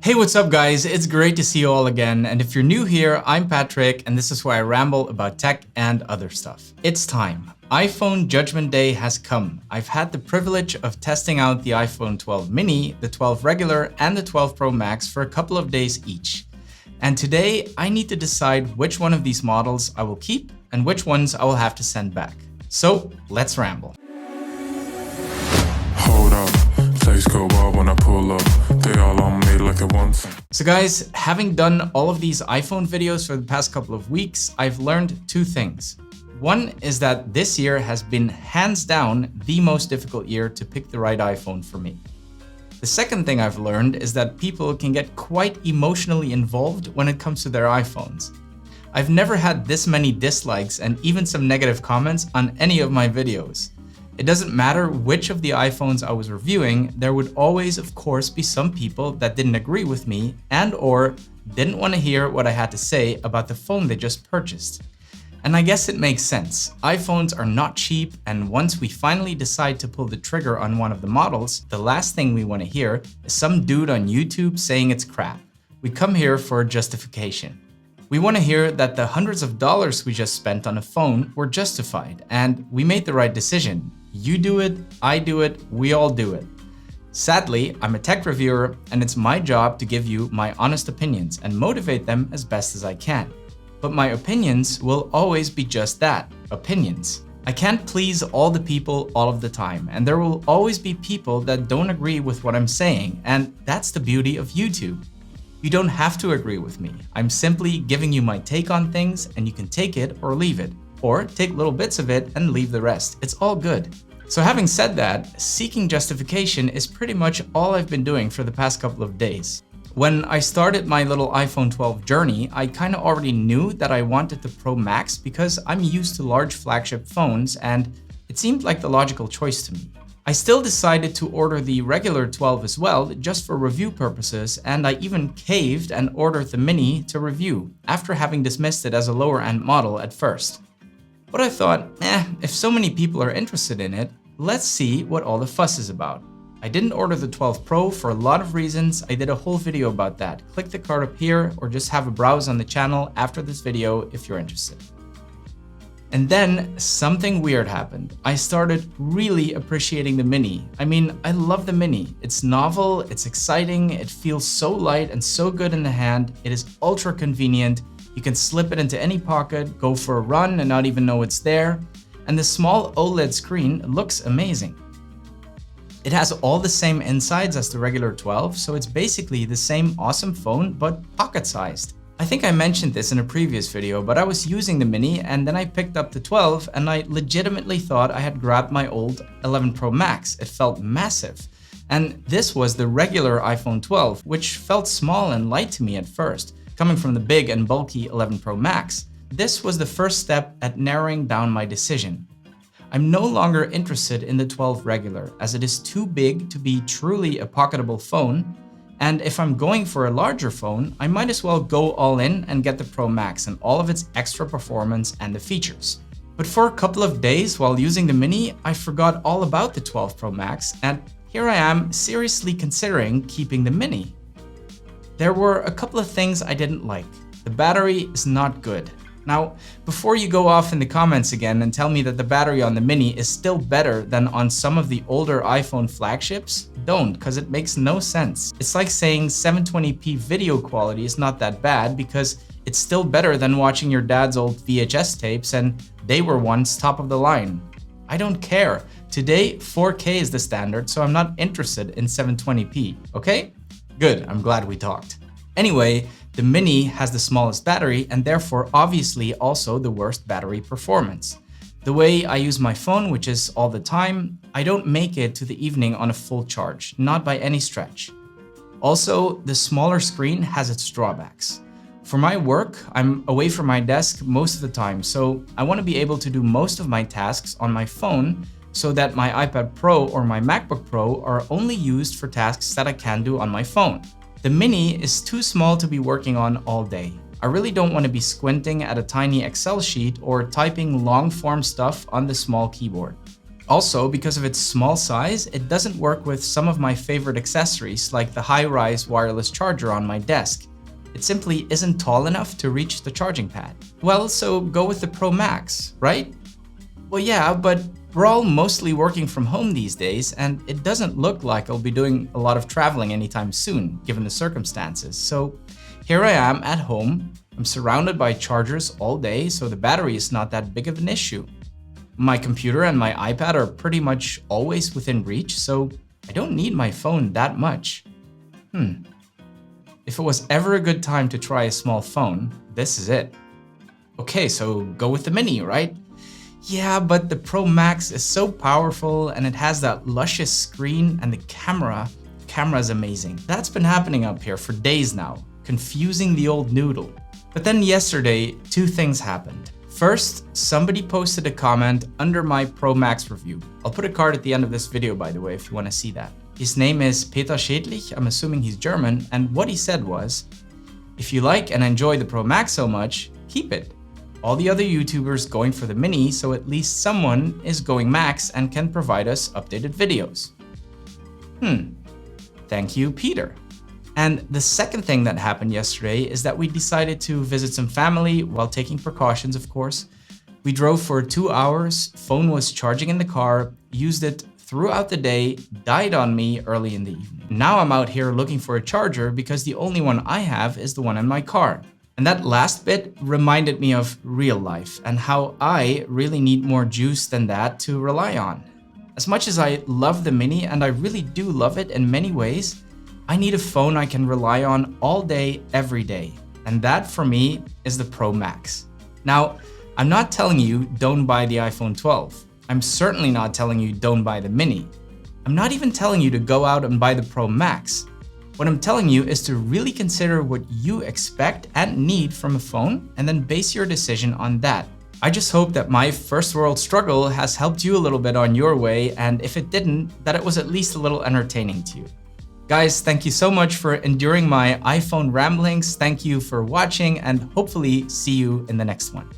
Hey, what's up guys? It's great to see you all again. And if you're new here, I'm Patrick, and this is where I ramble about tech and other stuff. It's time. iPhone Judgment Day has come. I've had the privilege of testing out the iPhone 12 mini, the 12 regular, and the 12 Pro Max for a couple of days each. And today, I need to decide which one of these models I will keep and which ones I will have to send back. So let's ramble. Hold up, place go wild when I pull up. They all on me like it wants. So guys, having done all of these iPhone videos for the past couple of weeks, I've learned two things. One is that this year has been hands down the most difficult year to pick the right iPhone for me. The second thing I've learned is that people can get quite emotionally involved when it comes to their iPhones. I've never had this many dislikes and even some negative comments on any of my videos. It doesn't matter which of the iPhones I was reviewing, there would always, of course, be some people that didn't agree with me and/or didn't want to hear what I had to say about the phone they just purchased. And I guess it makes sense. iPhones are not cheap, and once we finally decide to pull the trigger on one of the models, the last thing we want to hear is some dude on YouTube saying it's crap. We come here for justification. We want to hear that the hundreds of dollars we just spent on a phone were justified, and we made the right decision. You do it, I do it, we all do it. Sadly, I'm a tech reviewer, and it's my job to give you my honest opinions and motivate them as best as I can. But my opinions will always be just that, opinions. I can't please all the people all of the time, and there will always be people that don't agree with what I'm saying, and that's the beauty of YouTube. You don't have to agree with me. I'm simply giving you my take on things, and you can take it or leave it, or take little bits of it and leave the rest. It's all good. So having said that, seeking justification is pretty much all I've been doing for the past couple of days. When I started my little iPhone 12 journey, I kind of already knew that I wanted the Pro Max because I'm used to large flagship phones, and it seemed like the logical choice to me. I still decided to order the regular 12 as well, just for review purposes, and I even caved and ordered the mini to review, after having dismissed it as a lower end model at first. But I thought, if so many people are interested in it, let's see what all the fuss is about. I didn't order the 12 Pro for a lot of reasons. I did a whole video about that. Click the card up here or just have a browse on the channel after this video if you're interested. And then something weird happened. I started really appreciating the mini. I mean, I love the mini. It's novel, it's exciting, it feels so light and so good in the hand. It is ultra convenient. You can slip it into any pocket, go for a run and not even know it's there. And the small OLED screen looks amazing. It has all the same insides as the regular 12, so it's basically the same awesome phone, but pocket-sized. I think I mentioned this in a previous video, but I was using the mini and then I picked up the 12 and I legitimately thought I had grabbed my old 11 Pro Max. It felt massive. And this was the regular iPhone 12, which felt small and light to me at first. Coming from the big and bulky 11 Pro Max, this was the first step at narrowing down my decision. I'm no longer interested in the 12 regular, as it is too big to be truly a pocketable phone, and if I'm going for a larger phone, I might as well go all in and get the Pro Max and all of its extra performance and the features. But for a couple of days while using the mini, I forgot all about the 12 Pro Max, and here I am seriously considering keeping the mini. There were a couple of things I didn't like. The battery is not good. Now, before you go off in the comments again and tell me that the battery on the mini is still better than on some of the older iPhone flagships, don't, because it makes no sense. It's like saying 720p video quality is not that bad because it's still better than watching your dad's old VHS tapes and they were once top of the line. I don't care. Today, 4K is the standard, so I'm not interested in 720p, okay? Good, I'm glad we talked. Anyway, the mini has the smallest battery and therefore obviously also the worst battery performance. The way I use my phone, which is all the time, I don't make it to the evening on a full charge, not by any stretch. Also, the smaller screen has its drawbacks. For my work, I'm away from my desk most of the time, so I want to be able to do most of my tasks on my phone so that my iPad Pro or my MacBook Pro are only used for tasks that I can do on my phone. The mini is too small to be working on all day. I really don't want to be squinting at a tiny Excel sheet or typing long form stuff on the small keyboard. Also, because of its small size, it doesn't work with some of my favorite accessories like the high-rise wireless charger on my desk. It simply isn't tall enough to reach the charging pad. Well, so go with the Pro Max, right? Well, yeah, but we're all mostly working from home these days, and it doesn't look like I'll be doing a lot of traveling anytime soon, given the circumstances. So here I am at home. I'm surrounded by chargers all day, so the battery is not that big of an issue. My computer and my iPad are pretty much always within reach, so I don't need my phone that much. If it was ever a good time to try a small phone, this is it. Okay, so go with the Mini, right? Yeah, but the Pro Max is so powerful and it has that luscious screen, and the camera is amazing. That's been happening up here for days now, confusing the old noodle. But then yesterday, two things happened. First, somebody posted a comment under my Pro Max review. I'll put a card at the end of this video, by the way, if you want to see that. His name is Peter Schädlich, I'm assuming he's German, and what he said was, if you like and enjoy the Pro Max so much, keep it. All the other YouTubers going for the Mini, so at least someone is going Max and can provide us updated videos. Thank you, Peter. And the second thing that happened yesterday is that we decided to visit some family while taking precautions, of course. We drove for 2 hours, phone was charging in the car, used it throughout the day, died on me early in the evening. Now I'm out here looking for a charger because the only one I have is the one in my car. And that last bit reminded me of real life and how I really need more juice than that to rely on. As much as I love the Mini, and I really do love it in many ways, I need a phone I can rely on all day, every day. And that for me is the Pro Max. Now, I'm not telling you don't buy the iPhone 12. I'm certainly not telling you don't buy the Mini. I'm not even telling you to go out and buy the Pro Max. What I'm telling you is to really consider what you expect and need from a phone and then base your decision on that. I just hope that my first world struggle has helped you a little bit on your way, and if it didn't, that it was at least a little entertaining to you. Guys, thank you so much for enduring my iPhone ramblings. Thank you for watching, and hopefully see you in the next one.